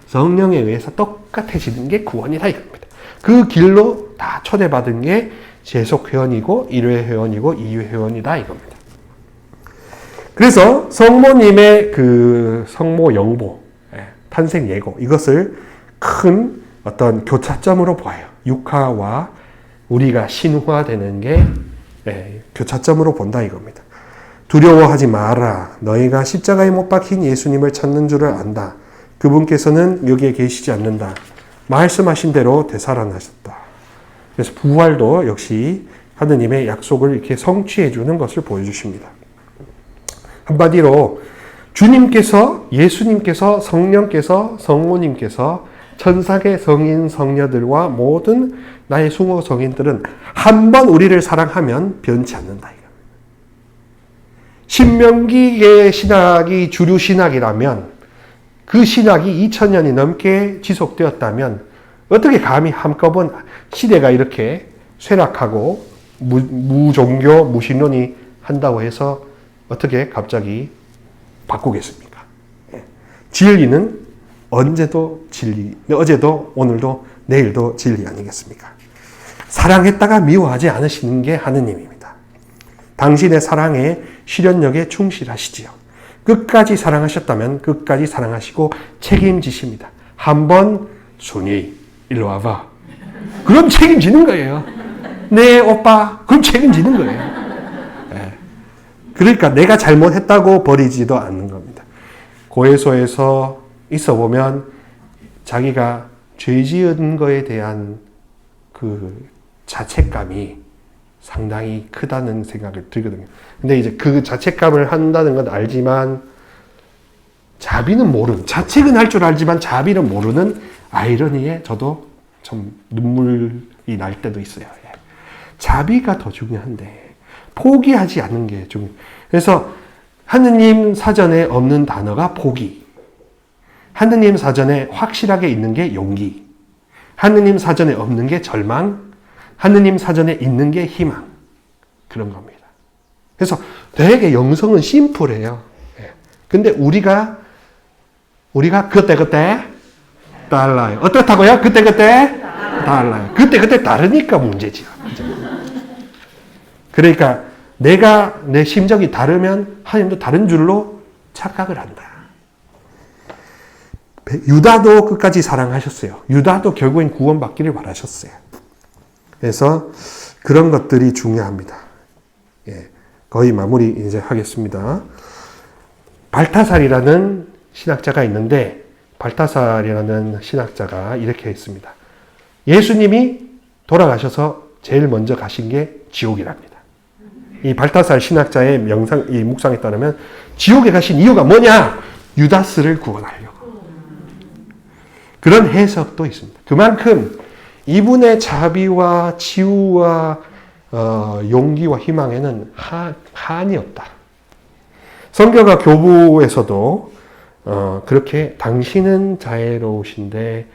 성령에 의해서 똑같아지는 게 구원이다 이겁니다. 그 길로 다 초대받은 게 재속 회원이고 1회 회원이고 2회 회원이다 이겁니다. 그래서 성모님의 그 성모 영보, 탄생 예고 이것을 큰 어떤 교차점으로 봐요. 육화와 우리가 신화되는 게 교차점으로 본다 이겁니다. 두려워하지 마라. 너희가 십자가에 못 박힌 예수님을 찾는 줄을 안다. 그분께서는 여기에 계시지 않는다. 말씀하신 대로 되살아나셨다. 그래서 부활도 역시 하느님의 약속을 이렇게 성취해 주는 것을 보여주십니다. 한마디로 주님께서, 예수님께서, 성령께서, 성모님께서 천사계 성인 성녀들과 모든 나의 숭호 성인들은 한 번 우리를 사랑하면 변치 않는다. 신명기의 신학이 주류 신학이라면 그 신학이 2000년이 넘게 지속되었다면 어떻게 감히 한꺼번에 시대가 이렇게 쇠락하고 무종교, 무신론이 한다고 해서 어떻게 갑자기 바꾸겠습니까? 진리는 언제도 진리, 어제도 오늘도 내일도 진리 아니겠습니까? 사랑했다가 미워하지 않으시는 게 하느님입니다. 당신의 사랑에 실현력에 충실하시지요. 끝까지 사랑하셨다면 끝까지 사랑하시고 책임지십니다. 한번 순이 일로 와봐. 그럼 책임지는 거예요. 네 오빠. 그럼 책임지는 거예요. 네. 그러니까 내가 잘못했다고 버리지도 않는 겁니다. 고해소에서 있어 보면 자기가 죄 지은 거에 대한 그 자책감이 상당히 크다는 생각이 들거든요. 근데 이제 그 자책감을 한다는 건 알지만 자비는 모르는, 자책은 할 줄 알지만 자비는 모르는 아이러니에 저도 좀 눈물이 날 때도 있어요. 자비가 더 중요한데 포기하지 않는 게 중요해요. 그래서 하느님 사전에 없는 단어가 포기, 하느님 사전에 확실하게 있는 게 용기, 하느님 사전에 없는 게 절망, 하느님 사전에 있는 게 희망. 그런 겁니다. 그래서 되게 영성은 심플해요. 근데 우리가 그때 달라요. 어떻다고요? 그때 달라요. 그때 다르니까 문제지요. 그러니까 내 심정이 다르면 하나님도 다른 줄로 착각을 한다. 유다도 끝까지 사랑하셨어요. 유다도 결국엔 구원받기를 바라셨어요. 그래서 그런 것들이 중요합니다. 거의 마무리 이제 하겠습니다. 발타살이라는 신학자가 있는데, 발타살이라는 신학자가 이렇게 했습니다. 예수님이 돌아가셔서 제일 먼저 가신 게 지옥이랍니다. 이 발타살 신학자의 이 묵상에 따르면 지옥에 가신 이유가 뭐냐? 유다스를 구원하려고. 그런 해석도 있습니다. 그만큼 이분의 자비와 치유와 용기와 희망에는 한이 없다. 성경과 교부에서도 그렇게 당신은 자애로우신데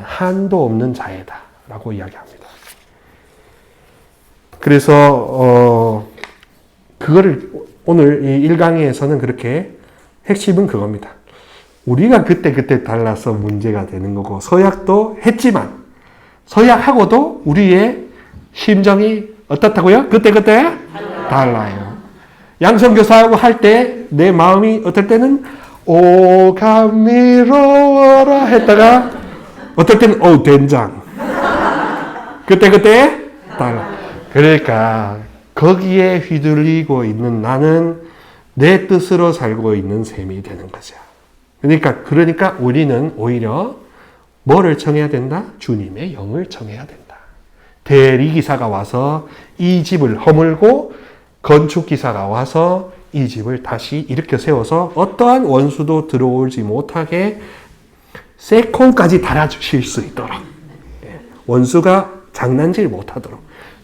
한도 없는 자애다라고 이야기합니다. 그래서 그거를 오늘 이 1강에서는 그렇게 핵심은 그겁니다. 우리가 그때 달라서 문제가 되는 거고, 서약도 했지만 서약하고도 우리의 심정이 어떻다고요? 그때 달라요. 양성교사하고 할 때 내 마음이 어떨 때는 오 감미로워라 했다가 어떨 때는 오 된장. 그때 달라. 그러니까 거기에 휘둘리고 있는 나는 내 뜻으로 살고 있는 셈이 되는 거죠. 그러니까 우리는 오히려 뭐를 청해야 된다? 주님의 영을 청해야 된다. 대리기사가 와서 이 집을 허물고 건축기사가 와서 이 집을 다시 일으켜 세워서 어떠한 원수도 들어오지 못하게 세콘까지 달아주실 수 있도록, 원수가 장난질 못하도록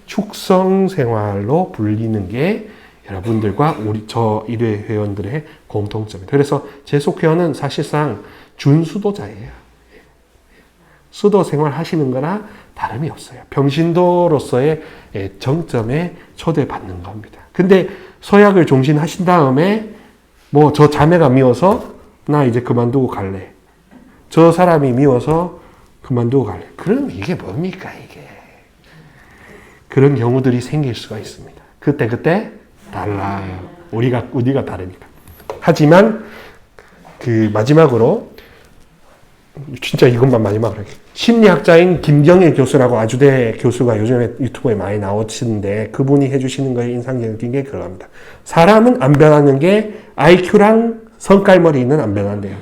축성 생활로 불리는 게 여러분들과 저 일회 회원들의 공통점입니다. 그래서 재속회원은 사실상 준수도자예요. 수도 생활 하시는 거나 다름이 없어요. 평신도로서의 정점에 초대받는 겁니다. 근데 서약을 종신하신 다음에 뭐 저 자매가 미워서 나 이제 그만두고 갈래. 저 사람이 미워서 그만두고 갈래. 그럼 이게 뭡니까 이게. 그런 경우들이 생길 수가 있습니다. 그때 달라요. 우리가 다르니까. 하지만 그 마지막으로 진짜 이것만 마지막으로 할게요. 심리학자인 김경일 교수라고 아주대 교수가 요즘에 유튜브에 많이 나오시는데 그분이 해주시는 거에 인상적인 게 그겁니다. 사람은 안 변하는 게 IQ랑 성깔머리는 안 변한대요.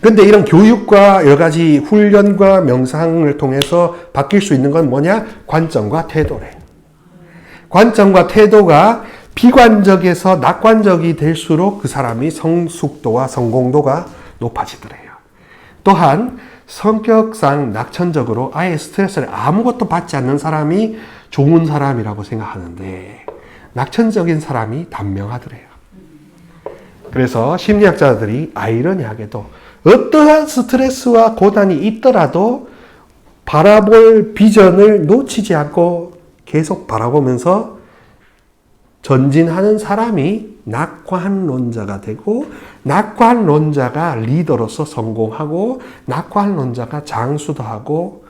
근데 이런 교육과 여러 가지 훈련과 명상을 통해서 바뀔 수 있는 건 뭐냐? 관점과 태도래. 관점과 태도가 비관적에서 낙관적이 될수록 그 사람이 성숙도와 성공도가 높아지더래요. 또한 성격상 낙천적으로 아예 스트레스를 아무것도 받지 않는 사람이 좋은 사람이라고 생각하는데 낙천적인 사람이 단명하더래요. 그래서 심리학자들이 아이러니하게도 어떠한 스트레스와 고난이 있더라도 바라볼 비전을 놓치지 않고 계속 바라보면서 전진하는 사람이 낙관론자가 되고, 낙관론자가 리더로서 성공하고, 낙관론자가 장수도 하고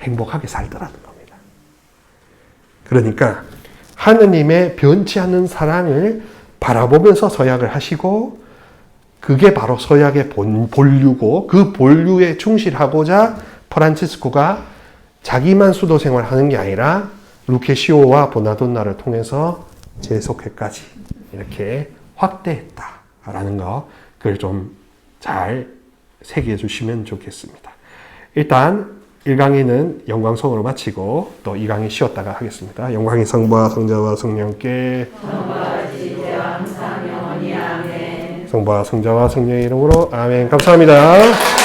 행복하게 살더라는 겁니다. 그러니까 하느님의 변치 않는 사랑을 바라보면서 서약을 하시고, 그게 바로 서약의 본류고, 그 본류에 충실하고자 프란치스코가 자기만 수도 생활하는 게 아니라 루케시오와 보나돈나를 통해서 재속회까지 이렇게 확대했다라는 거, 그걸 좀 잘 새겨 주시면 좋겠습니다. 일단 1강의는 영광송으로 마치고 또 2강의 쉬었다가 하겠습니다. 영광이 성부와 성자와 성령께 성부와 성자와 성령의 이름으로 아멘. 감사합니다.